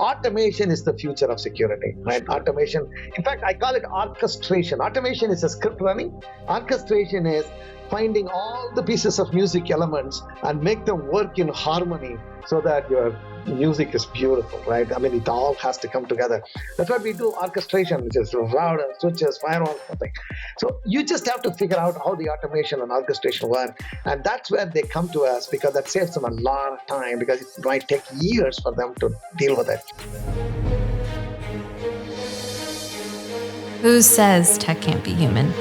automation is the future of security, right? Automation. In fact, I call it orchestration. Automation is a script running. Orchestration is finding all the pieces of music elements and make them work in harmony so that your music is beautiful, right? I mean, it all has to come together. That's what we do, orchestration, which is router, switches, firewall, something. So you just have to figure out how the automation and orchestration work. And that's where they come to us, because that saves them a lot of time, because it might take years for them to deal with it. Who says tech can't be human?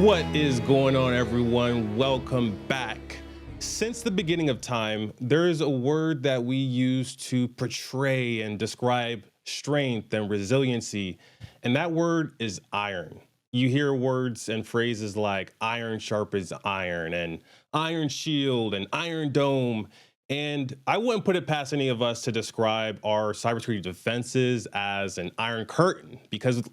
What is going on, everyone? Welcome back. Since the beginning of time, there is a word that we use to portray and describe strength and resiliency, and that word is iron. You hear words and phrases like iron sharpens iron and iron shield and iron dome. And I wouldn't put it past any of us to describe our cybersecurity defenses as an iron curtain, because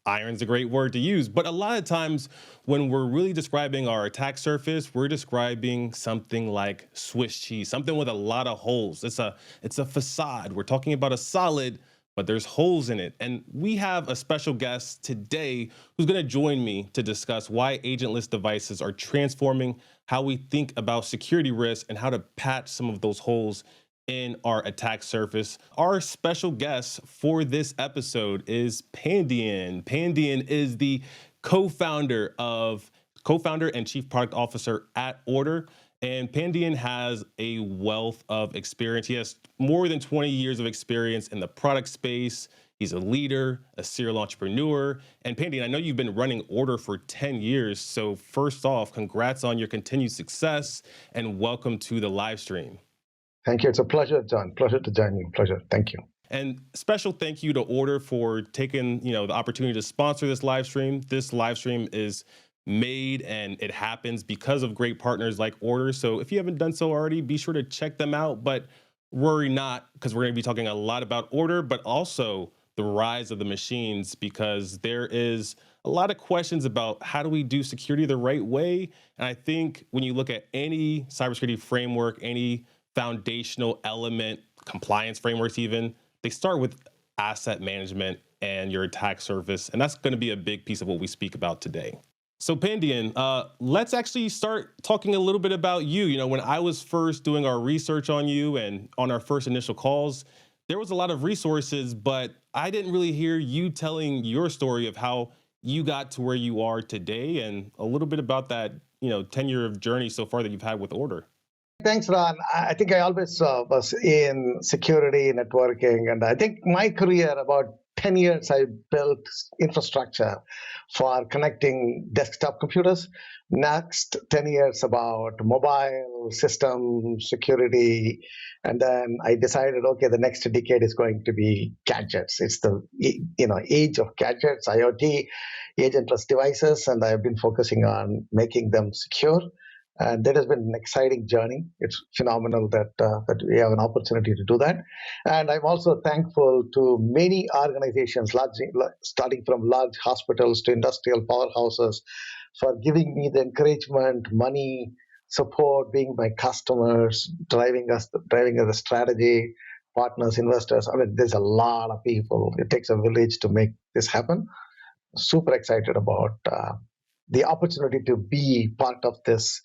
iron's a great word to use, but a lot of times when we're really describing our attack surface, we're describing something like Swiss cheese, something with a lot of holes. It's a facade. We're talking about a solid, but there's holes in it. And we have a special guest today who's going to join me to discuss why agentless devices are transforming how we think about security risks and how to patch some of those holes in our attack surface. Our special guest for this episode is Pandian. Pandian is the co-founder and chief product officer at Ordr. And Pandian has a wealth of experience. He has more than 20 years of experience in the product space. He's a leader, a serial entrepreneur. And Pandian, I know you've been running Ordr for 10 years. So first off, congrats on your continued success and welcome to the live stream. Thank you. It's a pleasure, John. Pleasure to join you. Pleasure. Thank you. And special thank you to Ordr for taking, the opportunity to sponsor this live stream. This live stream is made and it happens because of great partners like Ordr. So if you haven't done so already, be sure to check them out. But worry not, because we're going to be talking a lot about Ordr, but also the rise of the machines, because there is a lot of questions about how do we do security the right way. And I think when you look at any cybersecurity framework, any foundational element, compliance frameworks even, they start with asset management and your attack surface. And that's going to be a big piece of what we speak about today. So Pandian, let's actually start talking a little bit about you. When I was first doing our research on you and on our first initial calls, there was a lot of resources, but I didn't really hear you telling your story of how you got to where you are today and a little bit about that, 10-year journey so far that you've had with Ordr. Thanks, Ron. I think I always was in security, networking, and I think my career, about 10 years, I built infrastructure for connecting desktop computers. Next 10 years about mobile system security. And then I decided, okay, the next decade is going to be gadgets. It's the age of gadgets, IoT, agentless devices, and I've been focusing on making them secure. And that has been an exciting journey. It's phenomenal that we have an opportunity to do that. And I'm also thankful to many organizations, starting from large hospitals to industrial powerhouses, for giving me the encouragement, money, support, being my customers, driving us the strategy, partners, investors. I mean, there's a lot of people. It takes a village to make this happen. Super excited about the opportunity to be part of this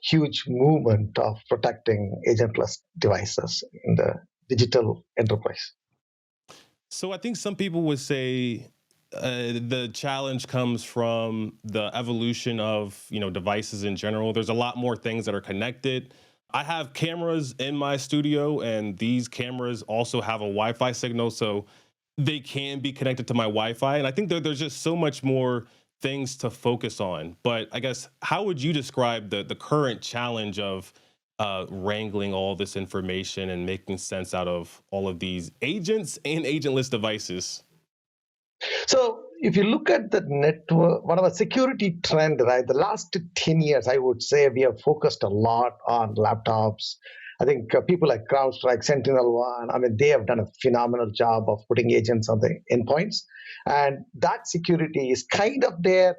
huge movement of protecting agentless devices in the digital enterprise. So I think some people would say the challenge comes from the evolution of devices in general. There's a lot more things that are connected. I have cameras in my studio, and these cameras also have a Wi-Fi signal, so they can be connected to my Wi-Fi. And I think there's just so much more things to focus on. But I guess, how would you describe the current challenge of wrangling all this information and making sense out of all of these agents and agentless devices? So if you look at the network, whatever security trend, right, the last 10 years, I would say we have focused a lot on laptops, I think people like CrowdStrike, SentinelOne, I mean, they have done a phenomenal job of putting agents on the endpoints. And that security is kind of there.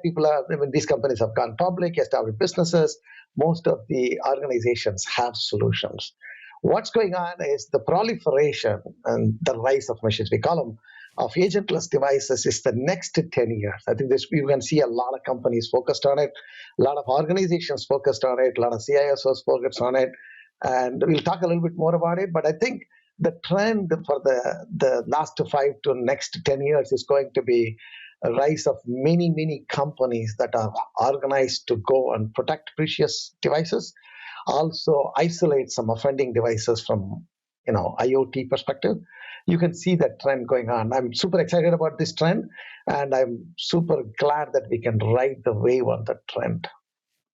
These companies have gone public, established businesses. Most of the organizations have solutions. What's going on is the proliferation and the rise of machines, we call them, of agentless devices is the next 10 years. I think this you can see a lot of companies focused on it, a lot of organizations focused on it, a lot of CISOs focused on it, and we'll talk a little bit more about it. But I think the trend for the last 5 to 10 years is going to be a rise of many, many companies that are organized to go and protect precious devices, also isolate some offending devices from IoT perspective. You can see that trend going on. I'm super excited about this trend, and I'm super glad that we can ride the wave on that trend.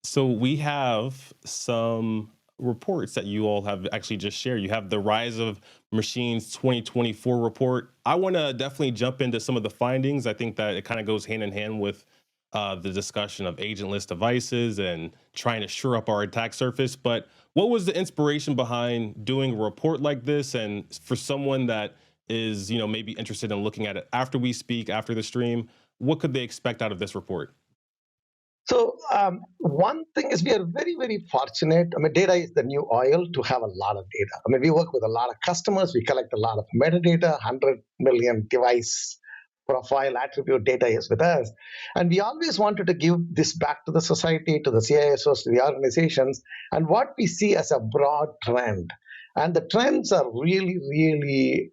So we have some reports that you all have actually just shared. You have the Rise of Machines 2024 report. I want to definitely jump into some of the findings. I think that it kind of goes hand in hand with the discussion of agentless devices and trying to shore up our attack surface. But what was the inspiration behind doing a report like this? And for someone that is, maybe interested in looking at it after we speak, after the stream, what could they expect out of this report? So one thing is we are very, very fortunate. I mean, data is the new oil to have a lot of data. I mean, we work with a lot of customers. We collect a lot of metadata, 100 million device profile attribute data is with us. And we always wanted to give this back to the society, to the CISOs, to the organizations, and what we see as a broad trend. And the trends are really, really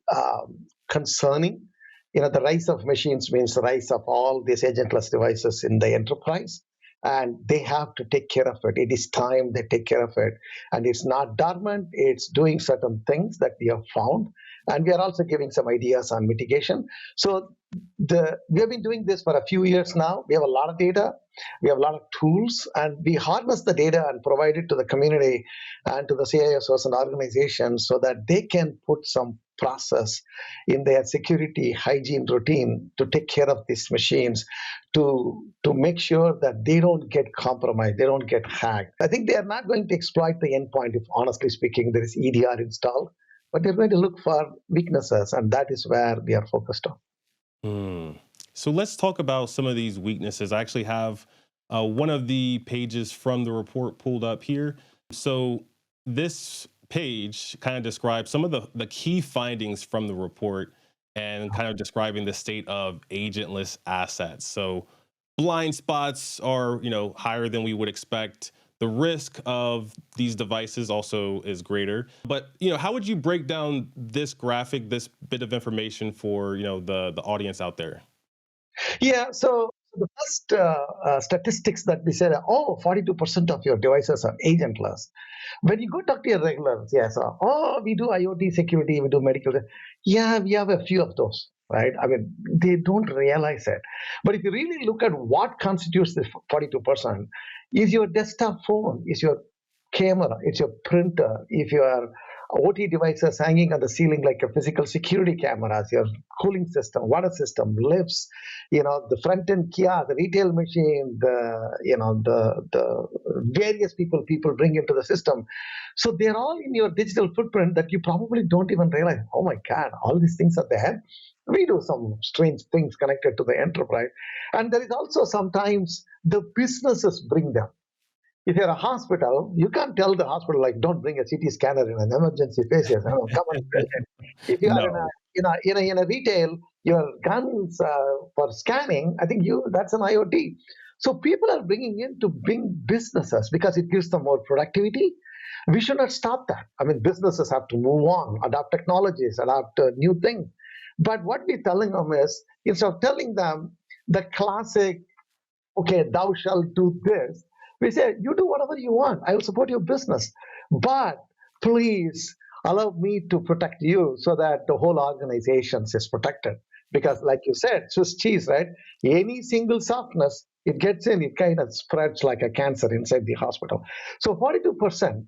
concerning. The rise of machines means the rise of all these agentless devices in the enterprise. And they have to take care of it. It is time they take care of it. And it's not dormant, it's doing certain things that we have found. And we are also giving some ideas on mitigation. So we have been doing this for a few years now. We have a lot of data, we have a lot of tools, and we harness the data and provide it to the community and to the CISOs and organizations so that they can put some process in their security hygiene routine to take care of these machines, to make sure that they don't get compromised, they don't get hacked. I think they are not going to exploit the endpoint if, honestly speaking, there is EDR installed, but they're going to look for weaknesses, and that is where we are focused on. So let's talk about some of these weaknesses. I actually have one of the pages from the report pulled up here. So this page kind of describes some of the key findings from the report and kind of describing the state of agentless assets. So blind spots are, higher than we would expect. The risk of these devices also is greater. But, how would you break down this graphic, this bit of information for, the audience out there? Yeah, so the first statistics that we said, 42% of your devices are agentless. When you go talk to your regular CISO, we do IoT security, we do medical. Yeah, we have a few of those, right? I mean, they don't realize it. But if you really look at what constitutes this 42%, is your desktop phone, is your camera, it's your printer, if your OT devices hanging on the ceiling like a physical security cameras, your cooling system, water system, lifts, the front-end kiosk, the retail machine, the various people bring into the system. So they're all in your digital footprint that you probably don't even realize, oh my God, all these things are there. We do some strange things connected to the enterprise. And there is also sometimes the businesses bring them. If you're a hospital, you can't tell the hospital, like, don't bring a CT scanner in an emergency patient. Come on, patient. If you are in a retail, your guns for scanning, I think that's an IoT. So people are bringing in to bring businesses because it gives them more productivity. We should not stop that. I mean, businesses have to move on, adopt technologies, adopt new things. But what we're telling them is, instead of telling them the classic, okay, thou shalt do this, we say, you do whatever you want. I will support your business. But please allow me to protect you so that the whole organization is protected. Because like you said, Swiss cheese, right? Any single softness, it gets in, it kind of spreads like a cancer inside the hospital. So 42%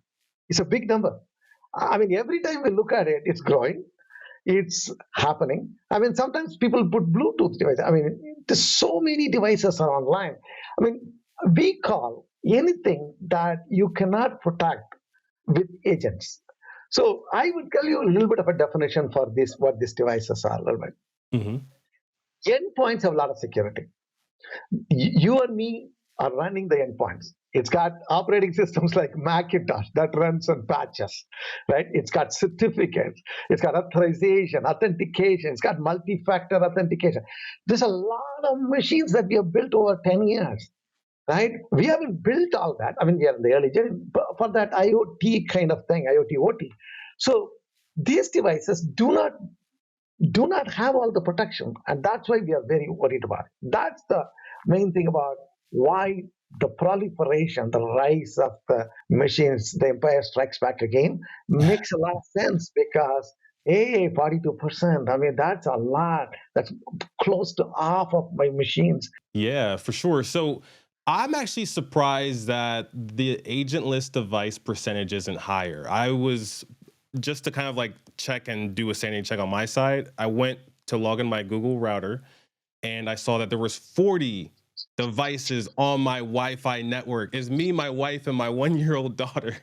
is a big number. I mean, every time we look at it, it's growing. It's happening. I mean, sometimes people put Bluetooth devices. I mean, there's so many devices are online. I mean, we call anything that you cannot protect with agents. So I would tell you a little bit of a definition for this, what these devices are a little bit. Mm-hmm. Endpoints have a lot of security. You and me are running the endpoints. It's got operating systems like Macintosh that runs on patches, right? It's got certificates, it's got authorization, authentication, it's got multi-factor authentication. There's a lot of machines that we have built over 10 years, right? We haven't built all that. I mean, we are in the early journey for that IoT kind of thing, IoT, OT. So these devices do not have all the protection, and that's why we are very worried about it. That's the main thing about why the proliferation, the rise of the machines, the empire strikes back again, makes a lot of sense because, hey, 42%, I mean, that's a lot. That's close to half of my machines. Yeah, for sure. So I'm actually surprised that the agentless device percentage isn't higher. I was just to kind of like check and do a sanity check on my side. I went to log in my Google router and I saw that there was 40 devices on my Wi-Fi network. It's me, my wife, and my 1-year-old daughter,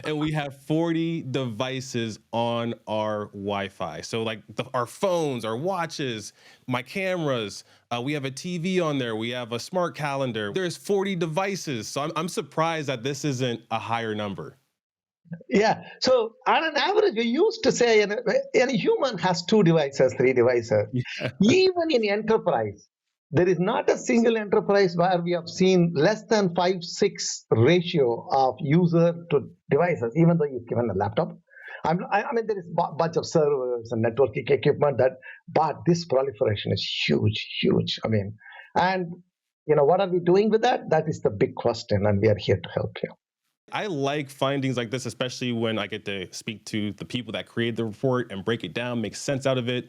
and we have 40 devices on our Wi-Fi. So like our phones, our watches, my cameras. We have a TV on there. We have a smart calendar. There's 40 devices. So I'm surprised that this isn't a higher number. Yeah. So on an average, we used to say a human has 2 devices, 3 devices. Yeah. Even in enterprise, there is not a single enterprise where we have seen less than 5:6 ratio of user to devices, even though you've given a laptop. I mean, there is a bunch of servers and networking equipment but this proliferation is huge, huge. I mean, and what are we doing with that? That is the big question, and we are here to help you. I like findings like this, especially when I get to speak to the people that create the report and break it down, make sense out of it,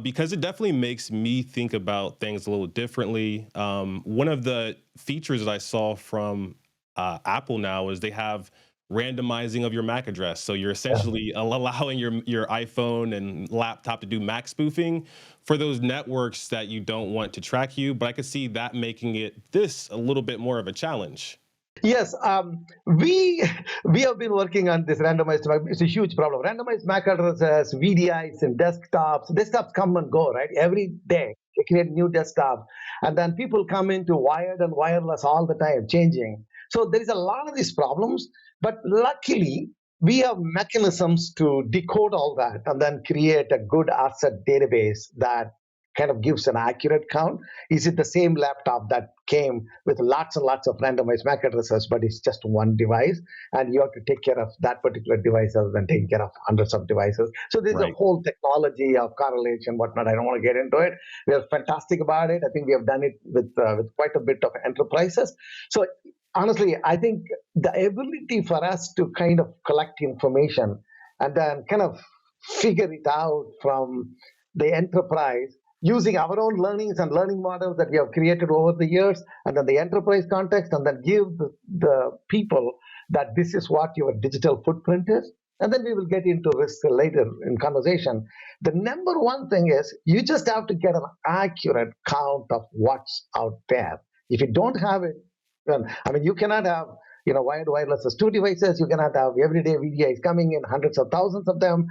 because it definitely makes me think about things a little differently. One of the features that I saw from Apple now is they have randomizing of your MAC address. So you're Yeah. essentially allowing your iPhone and laptop to do MAC spoofing for those networks that you don't want to track you. But I could see that making this a little bit more of a challenge. Yes, we we have been working on this randomized MAC. It's a huge problem. Randomized MAC addresses, VDIs, and desktops. Desktops come and go, right? Every day they create new desktops, and then people come into wired and wireless all the time, changing. So there is a lot of these problems, but luckily we have mechanisms to decode all that and then create a good asset database that kind of gives an accurate count. Is it the same laptop that came with lots and lots of randomized MAC addresses, but it's just one device, and you have to take care of that particular device other than taking care of hundreds of devices. So there's a Right. whole technology of correlation, whatnot. I don't want to get into it. We are fantastic about it. I think we have done it with quite a bit of enterprises. So honestly, I think the ability for us to kind of collect information and then kind of figure it out from the enterprise using our own learnings and learning models that we have created over the years, and then the enterprise context, and then give the people that this is what your digital footprint is. And then we will get into risk later in conversation. The number one thing is you just have to get an accurate count of what's out there. If you don't have it, then, I mean, you cannot have wired wireless as 2 devices. You cannot have everyday VDIs coming in hundreds of thousands of them.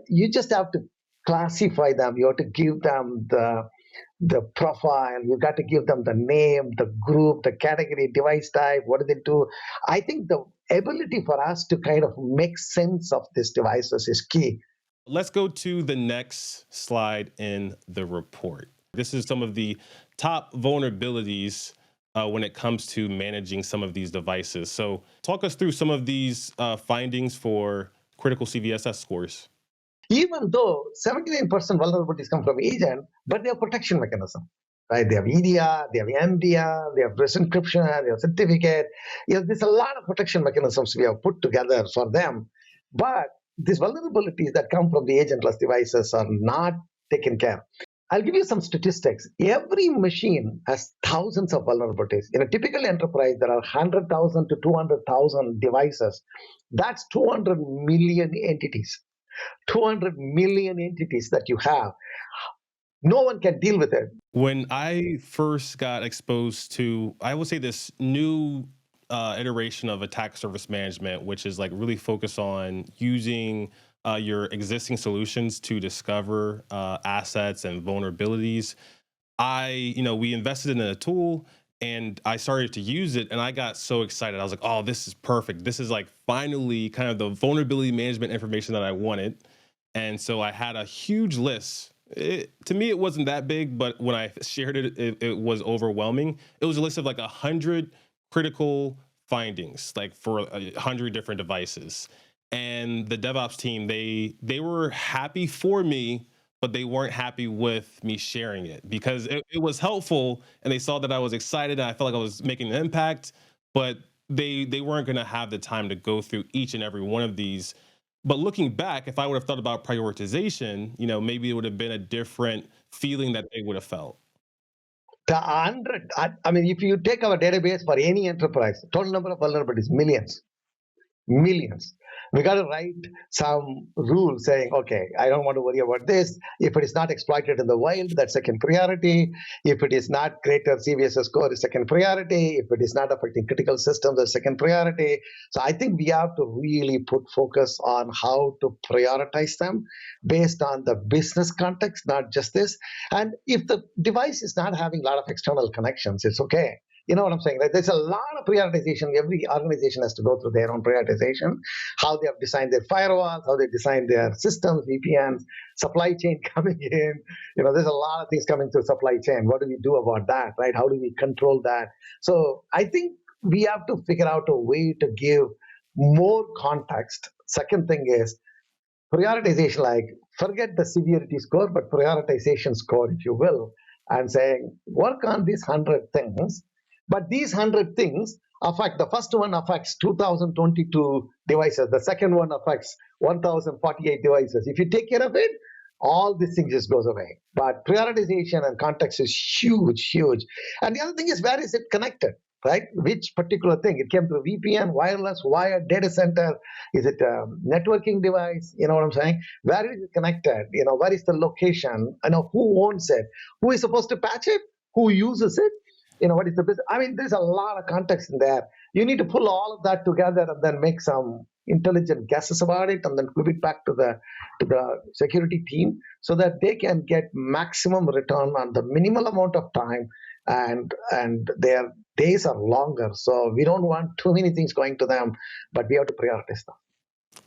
You just have to classify them. You have to give them the profile. You got to give them the name, the group, the category, device type. What do they do? I think the ability for us to kind of make sense of these devices is key. Let's go to the next slide in the report. This is some of the top vulnerabilities when it comes to managing some of these devices. So talk us through some of these findings for critical CVSS scores. Even though 79% vulnerabilities come from agent, but they have protection mechanism. Right? They have EDR, they have MDR, they have risk encryption, they have certificate. There's a lot of protection mechanisms we have put together for them. But these vulnerabilities that come from the agentless devices are not taken care of. I'll give you some statistics. Every machine has thousands of vulnerabilities. In a typical enterprise, there are 100,000 to 200,000 devices. That's 200 million entities. 200 million entities that you have. No one can deal with it. When I first got exposed to, I would say, this new iteration of attack surface management, which is like really focused on using your existing solutions to discover assets and vulnerabilities. We invested in a tool and I started to use it and I got so excited. I was like, oh, this is perfect. This is like finally kind of the vulnerability management information that I wanted. And so I had a huge list. To me, it wasn't that big, but when I shared it, it was overwhelming. It was a list of like 100 critical findings, like for 100 different devices. And the DevOps team, they were happy for me, but they weren't happy with me sharing it because it was helpful and they saw that I was excited and I felt like I was making an impact, but they weren't going to have the time to go through each and every one of these. But looking back, if I would have thought about prioritization, maybe it would have been a different feeling that they would have felt. The 100, I mean, if you take our database for any enterprise, total number of vulnerabilities, millions. We got to write some rules saying, okay, I don't want to worry about this. If it is not exploited in the wild, that's second priority. If it is not greater CVSS score, is second priority. If it is not affecting critical systems, that's second priority. So I think we have to really put focus on how to prioritize them based on the business context, not just this. And if the device is not having a lot of external connections, it's okay. You know what I'm saying? Right? There's a lot of prioritization. Every organization has to go through their own prioritization, how they have designed their firewalls, how they design their systems, VPNs, supply chain coming in. There's a lot of things coming through supply chain. What do we do about that, right? How do we control that? So I think we have to figure out a way to give more context. Second thing is prioritization, like forget the severity score, but prioritization score, if you will, and saying, work on these 100 things. But these 100 things affect, the first one affects 2022 devices. The second one affects 1048 devices. If you take care of it, all these things just goes away. But prioritization and context is huge, huge. And the other thing is, where is it connected? Right? Which particular thing? It came through VPN, wireless, wired, data center. Is it a networking device? You know what I'm saying? Where is it connected? Where is the location? Who owns it? Who is supposed to patch it? Who uses it? What is the business? I mean, there's a lot of context in there. You need to pull all of that together and then make some intelligent guesses about it and then give it back to the security team so that they can get maximum return on the minimal amount of time, and their days are longer. So we don't want too many things going to them, but we have to prioritize them.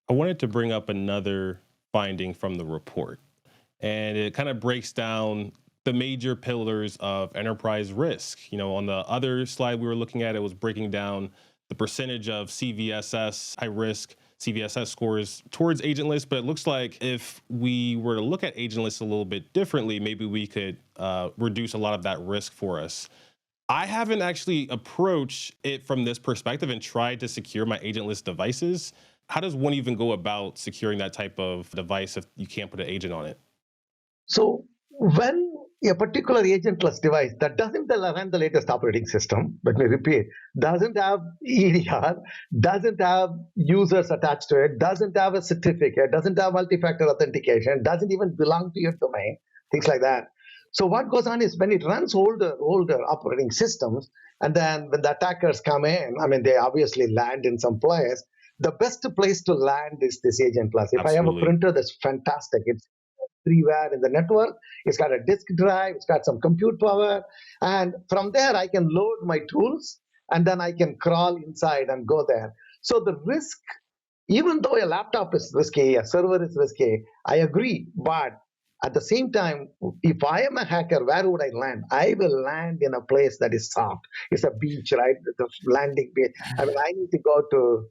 I wanted to bring up another finding from the report, and it kind of breaks down the major pillars of enterprise risk. On the other slide we were looking at, it was breaking down the percentage of CVSS, high risk CVSS scores towards agentless. But it looks like if we were to look at agentless a little bit differently, maybe we could reduce a lot of that risk for us. I haven't actually approached it from this perspective and tried to secure my agentless devices. How does one even go about securing that type of device if you can't put an agent on it? So when a particular agentless device that doesn't run the latest operating system, let me repeat, doesn't have EDR, doesn't have users attached to it, doesn't have a certificate, doesn't have multi-factor authentication, doesn't even belong to your domain, things like that. So what goes on is when it runs older operating systems, and then when the attackers come in, I mean, they obviously land in some place. The best place to land is this agentless. If I have a printer, that's fantastic. It's everywhere in the network. It's got a disk drive. It's got some compute power. And from there, I can load my tools, and then I can crawl inside and go there. So the risk, even though a laptop is risky, a server is risky, I agree. But at the same time, if I am a hacker, where would I land? I will land in a place that is soft. It's a beach, right? The landing beach. I mean, I need to go to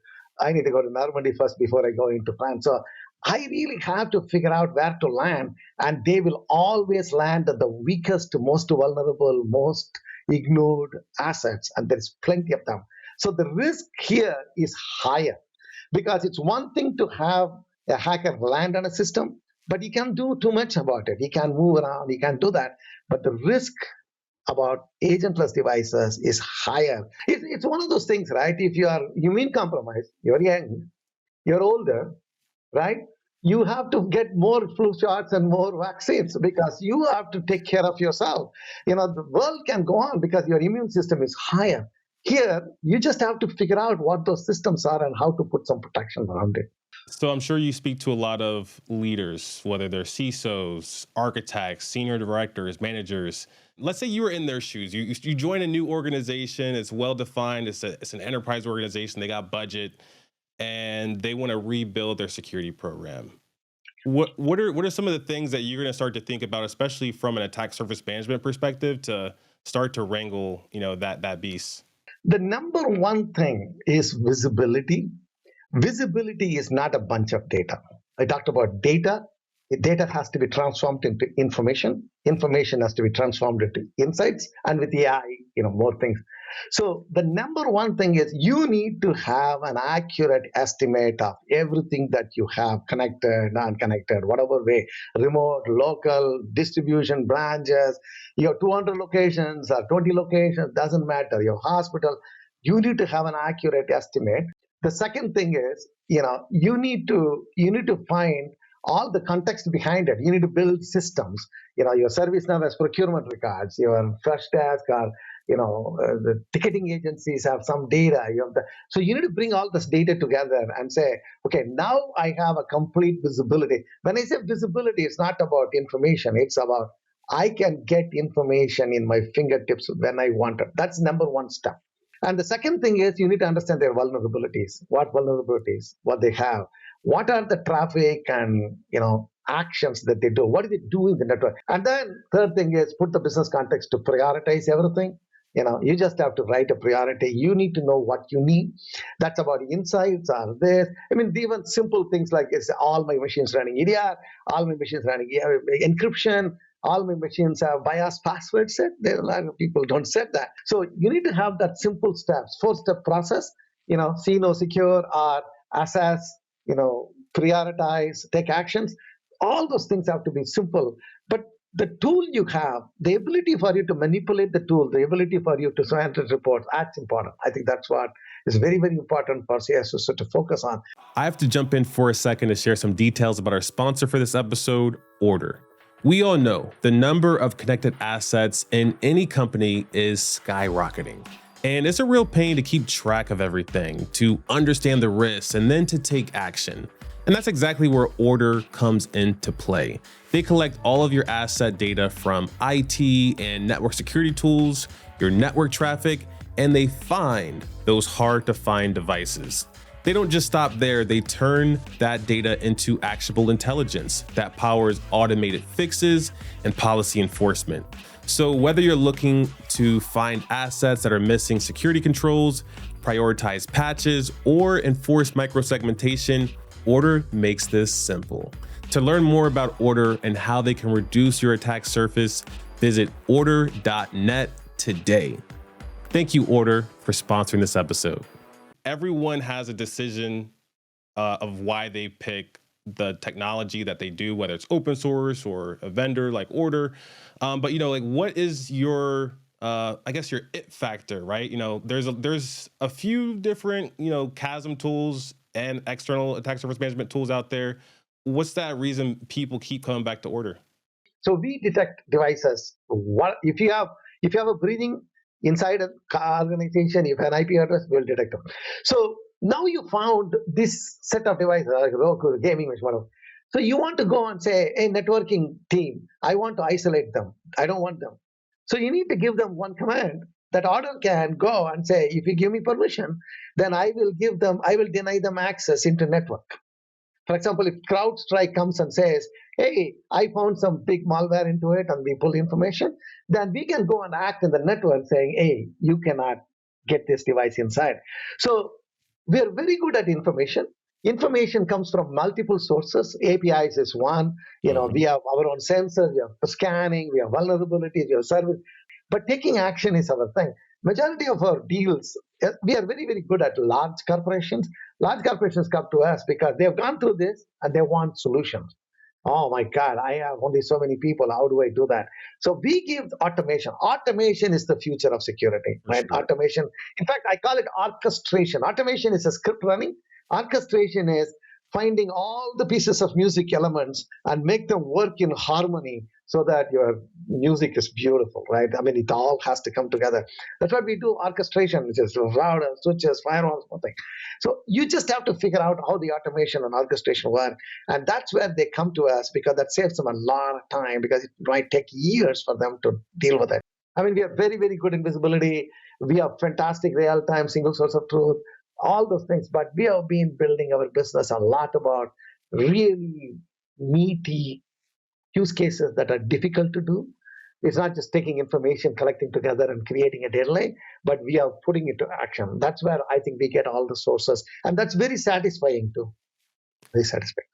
Normandy first before I go into France. So I really have to figure out where to land, and they will always land at the weakest, most vulnerable, most ignored assets, and there's plenty of them. So the risk here is higher because it's one thing to have a hacker land on a system, but he can't do too much about it. He can't move around, he can't do that. But the risk about agentless devices is higher. It's one of those things, right? If you are immune compromised, you're young, you're older, right? You have to get more flu shots and more vaccines because you have to take care of yourself. The world can go on because your immune system is higher. Here, you just have to figure out what those systems are and how to put some protection around it. So I'm sure you speak to a lot of leaders, whether they're CISOs, architects, senior directors, managers. Let's say you were in their shoes. You join a new organization. It's well defined. It's an enterprise organization. They got budget, and they want to rebuild their security program. What are some of the things that you're going to start to think about, especially from an attack surface management perspective, to start to wrangle that beast? The number one thing is visibility. Visibility is not a bunch of data. I talked about data. Data has to be transformed into information. Information has to be transformed into insights. And with AI, more things. So the number one thing is you need to have an accurate estimate of everything that you have, connected, non-connected, whatever way, remote, local, distribution, branches, your 200 locations or 20 locations, doesn't matter, your hospital. You need to have an accurate estimate. The second thing is, you need to find all the context behind it. You need to build systems. Your service now has procurement records, your fresh desk, or the ticketing agencies have some data. So you need to bring all this data together and say, okay, now I have a complete visibility. When I say visibility, it's not about information. It's about I can get information in my fingertips when I want it. That's number one step. And the second thing is you need to understand their vulnerabilities. What they have, what are the traffic and actions that they do, what do they do in the network. And then third thing is put the business context to prioritize everything. You just have to write a priority. You need to know what you need. That's about insights or this. Even simple things like is all my machines running EDR, all my machines running encryption, all my machines have BIOS password set. There are a lot of people don't set that. So you need to have that simple steps, 4-step process, see, know, secure, or assess, prioritize, take actions. All those things have to be simple. But the tool you have, the ability for you to manipulate the tool, the ability for you to generate reports, that's important. I think that's what is very, very important for CSOs to focus on. I have to jump in for a second to share some details about our sponsor for this episode, Ordr. We all know the number of connected assets in any company is skyrocketing. And it's a real pain to keep track of everything, to understand the risks, and then to take action. And that's exactly where Ordr comes into play. They collect all of your asset data from IT and network security tools, your network traffic, and they find those hard to find devices. They don't just stop there, they turn that data into actionable intelligence that powers automated fixes and policy enforcement. So whether you're looking to find assets that are missing security controls, prioritize patches, or enforce microsegmentation, Ordr makes this simple. To learn more about Ordr and how they can reduce your attack surface, visit ordr.net today. Thank you, Ordr, for sponsoring this episode. Everyone has a decision of why they pick the technology that they do, whether it's open source or a vendor like Ordr. But what is your your it factor, right? There's a few different CASM tools and external attack surface management tools out there. What's that reason people keep coming back to Ordr? So we detect devices. What if you have a breathing inside an organization, if an IP address, we'll detect them. So now you found this set of devices, like Roku, gaming machine, whatever. So you want to go and say, hey, networking team, I want to isolate them. I don't want them. So you need to give them one command. That Ordr can go and say, if you give me permission, then I will deny them access into network. For example, if CrowdStrike comes and says, hey, I found some big malware into it and we pull information, then we can go and act in the network saying, hey, you cannot get this device inside. So we're very good at information. Information comes from multiple sources. APIs is one. We have our own sensors, we have scanning, we have vulnerabilities, we have service. But taking action is our thing. Majority of our deals, we are very, very good at large corporations. Large corporations come to us because they have gone through this and they want solutions. Oh my God, I have only so many people. How do I do that? So we give automation. Automation is the future of security, right? Sure. Automation. In fact, I call it orchestration. Automation is a script running. Orchestration is finding all the pieces of music elements and make them work in harmony so that your music is beautiful, right? I mean, it all has to come together. That's what we do orchestration, which is routers, switches, firewalls, something. So you just have to figure out how the automation and orchestration work. And that's where they come to us, because that saves them a lot of time, because it might take years for them to deal with it. I mean, we have very, very good invisibility. We have fantastic real-time single source of truth, all those things. But we have been building our business a lot about really meaty use cases that are difficult to do. It's not just taking information, collecting together and creating a data lake, but we are putting it to action. That's where I think we get all the sources. And that's very satisfying too. Very satisfying.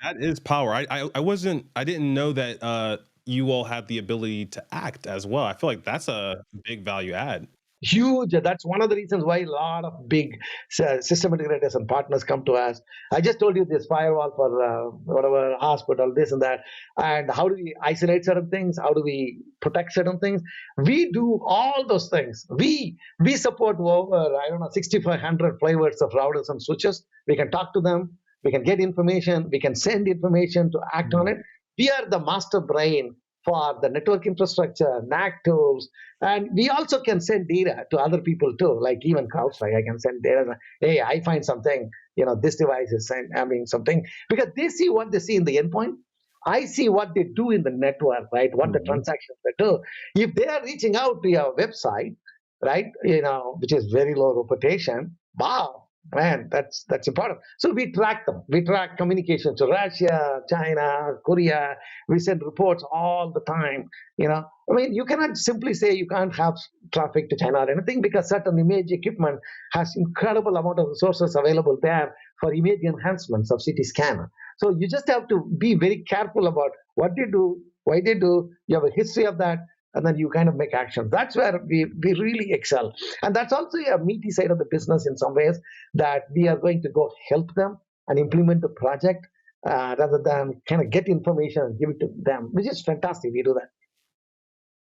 That is power. I didn't know that you all have the ability to act as well. I feel like that's a big value add. Huge. That's one of the reasons why a lot of big system integrators and partners come to us. I just told you this firewall for whatever hospital, this and that. And how do we isolate certain things? How do we protect certain things? We do all those things. We support over, 6,500 flavors of routers and switches. We can talk to them. We can get information. We can send information to act on it. We are the master brain for the network infrastructure, NAC tools, and we also can send data to other people too, like even CrowdStrike. I can send data. Hey, I find something, this device is having something, because they see what they see in the endpoint. I see what they do in the network, right? What the transactions they do. If they are reaching out to your website, right, which is very low reputation, wow, man, that's important. So we track them. We track communication to Russia, China, Korea. We send reports all the time. I mean, you cannot simply say you can't have traffic to China or anything, because certain image equipment has incredible amount of resources available there for image enhancements of CT scanner. So you just have to be very careful about what they do, why they do. You have a history of that, and then you kind of make actions. That's where we really excel. And that's also a meaty side of the business in some ways, that we are going to go help them and implement the project rather than kind of get information and give it to them, which is fantastic. We do that.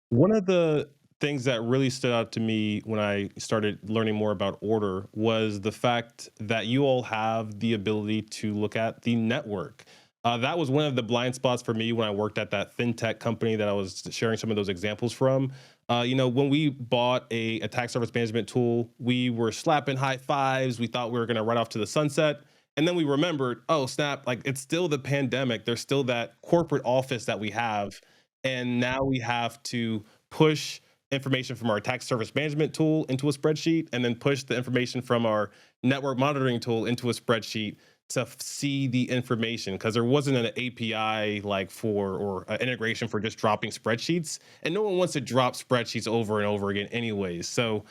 One of the things that really stood out to me when I started learning more about Ordr was the fact that you all have the ability to look at the network. That was one of the blind spots for me when I worked at that fintech company that I was sharing some of those examples from. When we bought a attack surface management tool, we were slapping high fives. We thought we were going to run off to the sunset. And then we remembered, oh, snap, like it's still the pandemic. There's still that corporate office that we have. And now we have to push information from our attack surface management tool into a spreadsheet, and then push the information from our network monitoring tool into a spreadsheet to see the information, because there wasn't an API or an integration for just dropping spreadsheets, and no one wants to drop spreadsheets over and over again anyways. So,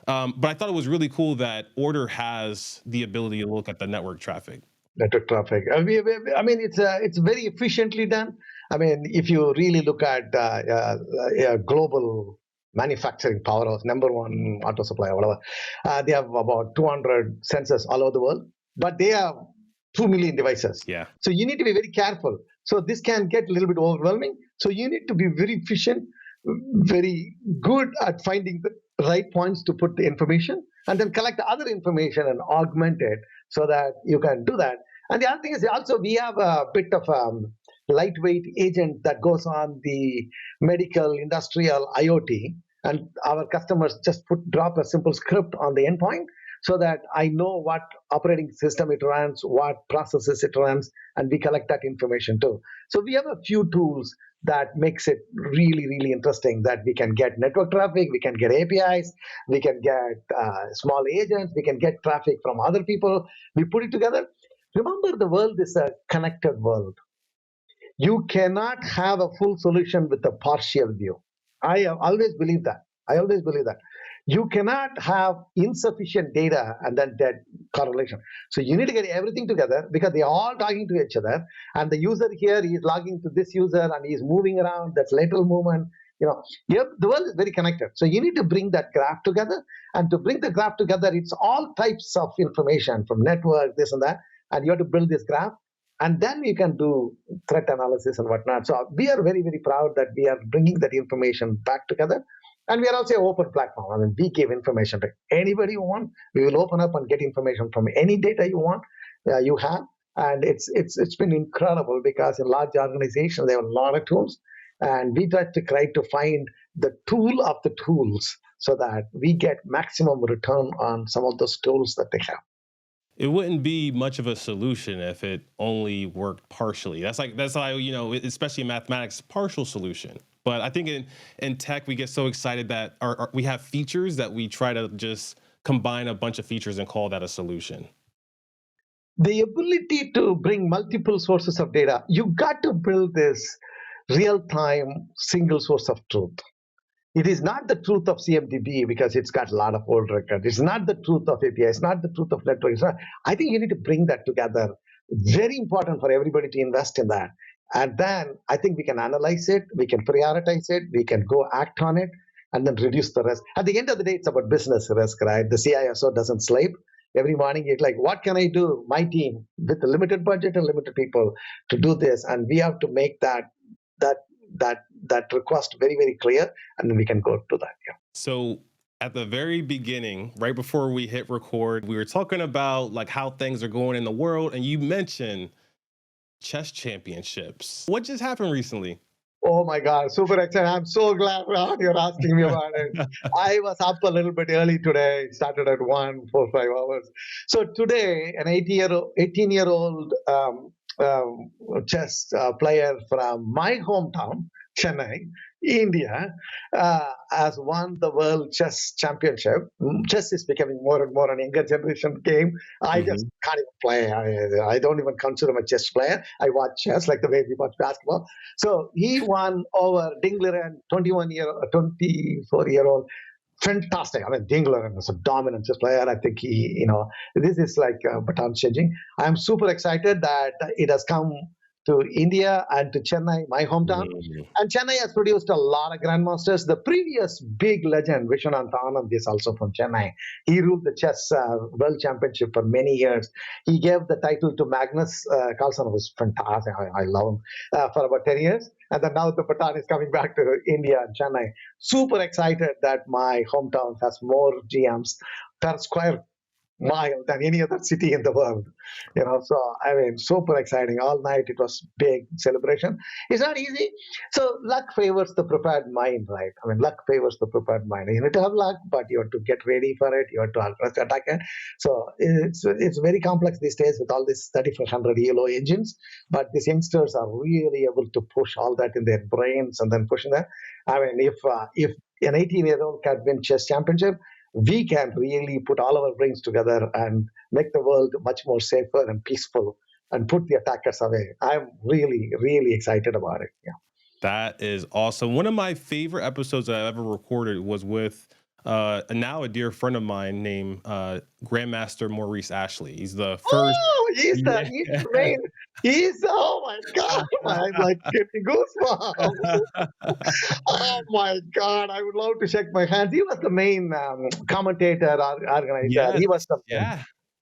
but I thought it was really cool that Ordr has the ability to look at the network traffic. Network traffic. I mean, it's very efficiently done. I mean, if you really look at global manufacturing powerhouse, number one auto supplier, whatever, they have about 200 sensors all over the world, but they have 2 million devices. Yeah. So you need to be very careful. So this can get a little bit overwhelming. So you need to be very efficient, very good at finding the right points to put the information, and then collect the other information and augment it so that you can do that. And the other thing is also we have a bit of lightweight agent that goes on the medical, industrial, IoT, and our customers just drop a simple script on the endpoint, so that I know what operating system it runs, what processes it runs, and we collect that information too. So we have a few tools that makes it really, really interesting, that we can get network traffic, we can get APIs, we can get small agents, we can get traffic from other people. We put it together. Remember, the world is a connected world. You cannot have a full solution with a partial view. I always believe that. You cannot have insufficient data and then that correlation. So you need to get everything together, because they're all talking to each other. And the user here is logging to this user and he's moving around. That's lateral movement. The world is very connected. So you need to bring that graph together. And to bring the graph together, it's all types of information from network, this and that. And you have to build this graph. And then you can do threat analysis and whatnot. So we are very, very proud that we are bringing that information back together. And we are also an open platform. I mean, we give information to anybody you want. We will open up and get information from any data you want. you have. And it's been incredible because in large organizations, they have a lot of tools. And we try to find the tool of the tools so that we get maximum return on some of those tools that they have. It wouldn't be much of a solution if it only worked partially. That's why, especially in mathematics, partial solution. But I think in tech we get so excited that we have features that we try to just combine a bunch of features and call that a solution. The ability to bring multiple sources of data, you got to build this real-time single source of truth. It is not the truth of CMDB because it's got a lot of old records. It's not the truth of API. It's not the truth of network. I think you need to bring that together. Very important for everybody to invest in that. And then I think we can analyze it, we can prioritize it, we can go act on it, and then reduce the risk. At the end of the day, it's about business risk, right? The CISO doesn't sleep. Every morning, it's like, what can I do, my team, with a limited budget and limited people, to do this? And we have to make that request very, very clear, and then we can go to that. Yeah. So at the very beginning, right before we hit record, we were talking about like how things are going in the world, and you mentioned chess championships. What just happened recently? Oh my God, super excited. I'm so glad you're asking me about it. I was up a little bit early today, started at 4 or 5 hours. So today, an 18-year-old chess player from my hometown, Chennai, India, has won the World Chess Championship. Chess is becoming more and more an younger generation game. I just can't even play. I don't even consider myself a chess player. I watch chess like the way we watch basketball. So he won over Dingler, 24-year-old. Fantastic. I mean, Dingler is a dominant chess player. I think this is like baton changing. I'm super excited that it has come to India and to Chennai, my hometown. And Chennai has produced a lot of grandmasters. The previous big legend, Vishwanath Anand, is also from Chennai. He ruled the chess world championship for many years. He gave the title to Magnus Carlsen, who was fantastic. I love him, for about 10 years. And then now the baton is coming back to India and Chennai. Super excited that my hometown has more GMs per square mile than any other city in the world. So I mean, super exciting. All night it was big celebration. It's not easy. So luck favors the prepared mind, right? I mean, luck favors the prepared mind. You need to have luck, but you have to get ready for it. You have to attack it. So it's very complex these days with all these 3,400 ELO engines. But these youngsters are really able to push all that in their brains and then pushing that. I mean, if an 18-year-old can win chess championship, we can really put all our brains together and make the world much more safer and peaceful and put the attackers away. I'm really, really excited about it. Yeah. That is awesome. One of my favorite episodes that I've ever recorded was with now a dear friend of mine named Grandmaster Maurice Ashley. He's the first. Oh, he's the main. Oh my God. I'm like getting goosebumps. Oh my God. I would love to shake my hands. He was the main commentator, organizer. Yes, He was the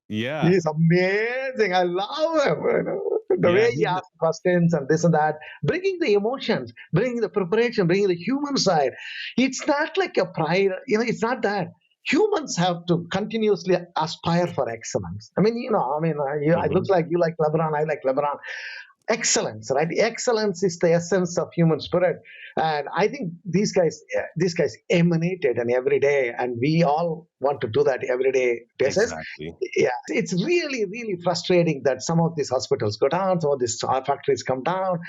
yeah. He's amazing. I love him. The way he asks questions and this and that, bringing the emotions, bringing the preparation, bringing the human side. It's not like a pride. It's not that. Humans have to continuously aspire for excellence. I mean, it looks like you like LeBron, I like LeBron. Excellence, right? Excellence is the essence of human spirit, and I think these guys emanate it and every day, and we all want to do that every day basis. Exactly. Yeah, it's really, really frustrating that some of these hospitals go down, some of these factories come down.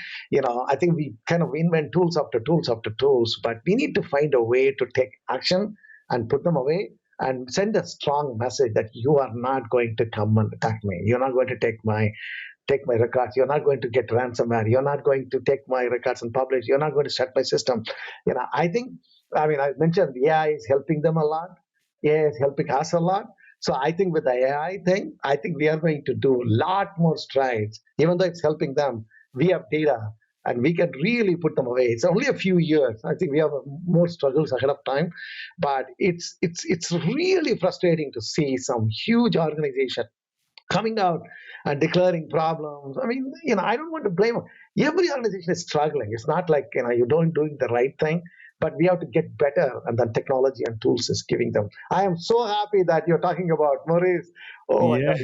I think we kind of invent tools after tools after tools, but we need to find a way to take action and put them away and send a strong message that you are not going to come and attack me. You're not going to take my records. You're not going to get ransomware. You're not going to take my records and publish. You're not going to shut my system. I mentioned AI is helping them a lot. AI is helping us a lot. So I think with the AI thing, I think we are going to do a lot more strides. Even though it's helping them, we have data and we can really put them away. It's only a few years. I think we have more struggles ahead of time, but it's really frustrating to see some huge organization coming out and declaring problems. I mean, I don't want to blame them. Every organization is struggling. It's not like, you don't doing the right thing, but we have to get better. And then technology and tools is giving them. I am so happy that you're talking about Maurice. Oh my God.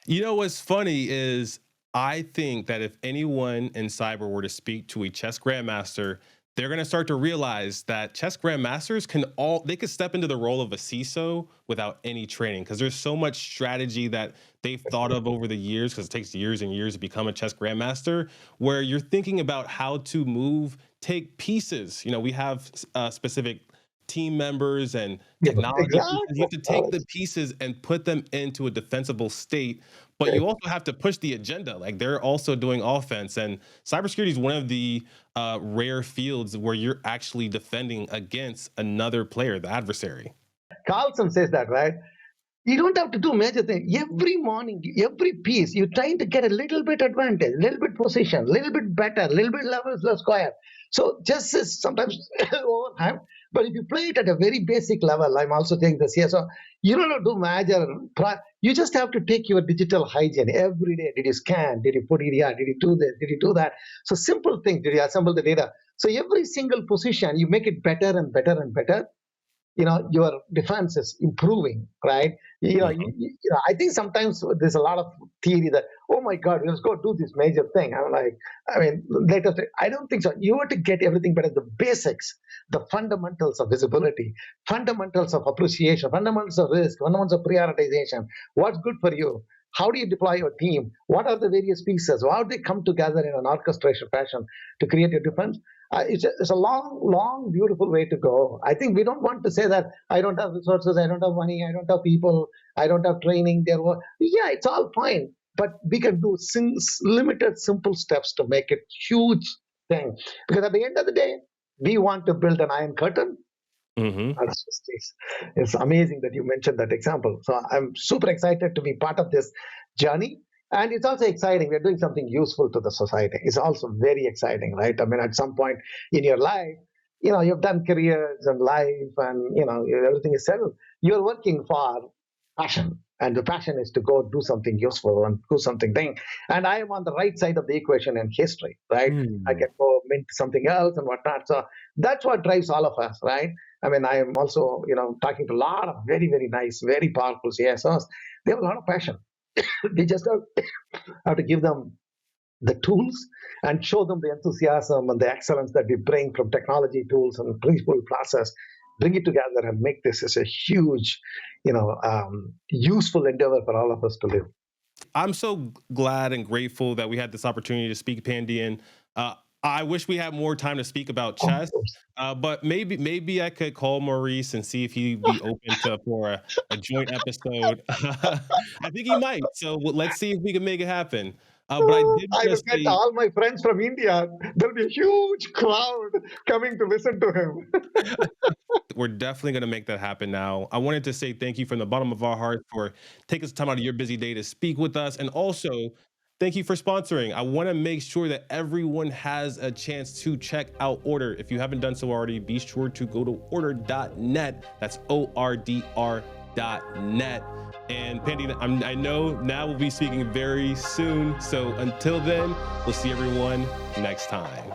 You know what's funny is I think that if anyone in cyber were to speak to a chess grandmaster, they're going to start to realize that chess grandmasters they could step into the role of a CISO without any training because there's so much strategy that they've thought of over the years because it takes years and years to become a chess grandmaster where you're thinking about how to take pieces. We have specific team members and Yeah, technology pieces. You exactly. have to take the pieces and put them into a defensible state, but you also have to push the agenda. Like they're also doing offense, and cybersecurity is one of the rare fields where you're actually defending against another player, the adversary. Carlson says that, right? You don't have to do major things. Every morning, every piece, you're trying to get a little bit advantage, a little bit position, a little bit better, a little bit levels the square. So just is sometimes overtime. But if you play it at a very basic level, I'm also saying this here. So you don't have to do major. You just have to take your digital hygiene every day. Did you scan? Did you put EDR? Did you do this? Did you do that? So simple things. Did you assemble the data? So every single position, you make it better and better and better. Your defense is improving, right? I think sometimes there's a lot of theory that, oh my god, let's go do this major thing. I'm like, latest, I don't think so. You have to get everything better, the basics, the fundamentals of visibility, fundamentals of appreciation, fundamentals of risk, fundamentals of prioritization. What's good for you? How do you deploy your team? What are the various pieces? How do they come together in an orchestration fashion to create a defense? It's a long, long, beautiful way to go. I think we don't want to say that I don't have resources, I don't have money, I don't have people, I don't have training. Yeah, it's all fine, but we can do limited, simple steps to make it huge thing. Because at the end of the day, we want to build an iron curtain. Hmm. It's amazing that you mentioned that example. So I'm super excited to be part of this journey. And it's also exciting. We're doing something useful to the society. It's also very exciting, right? At some point in your life, you've done careers and life and, everything is settled. You're working for passion. And the passion is to go do something useful and do something thing. And I am on the right side of the equation in history, right? I can go mint something else and whatnot. So that's what drives all of us, right? I am also, talking to a lot of very, very nice, very powerful CSOs. They have a lot of passion. We just have to give them the tools and show them the enthusiasm and the excellence that we bring from technology tools and people process, bring it together and make this as a huge, useful endeavor for all of us to live. I'm so glad and grateful that we had this opportunity to speak, Pandian. I wish we had more time to speak about chess, but maybe I could call Maurice and see if he'd be open for a joint episode. I think he might. So let's see if we can make it happen. But I did I want to will get say all my friends from India. There'll be a huge crowd coming to listen to him. we're definitely going to make that happen now. I wanted to say thank you from the bottom of our heart for taking some time out of your busy day to speak with us. And also, thank you for sponsoring. I want to make sure that everyone has a chance to check out Ordr. If you haven't done so already, be sure to go to ordr.net. That's ORDR.net. And Pandy, I know now we'll be speaking very soon. So until then, we'll see everyone next time.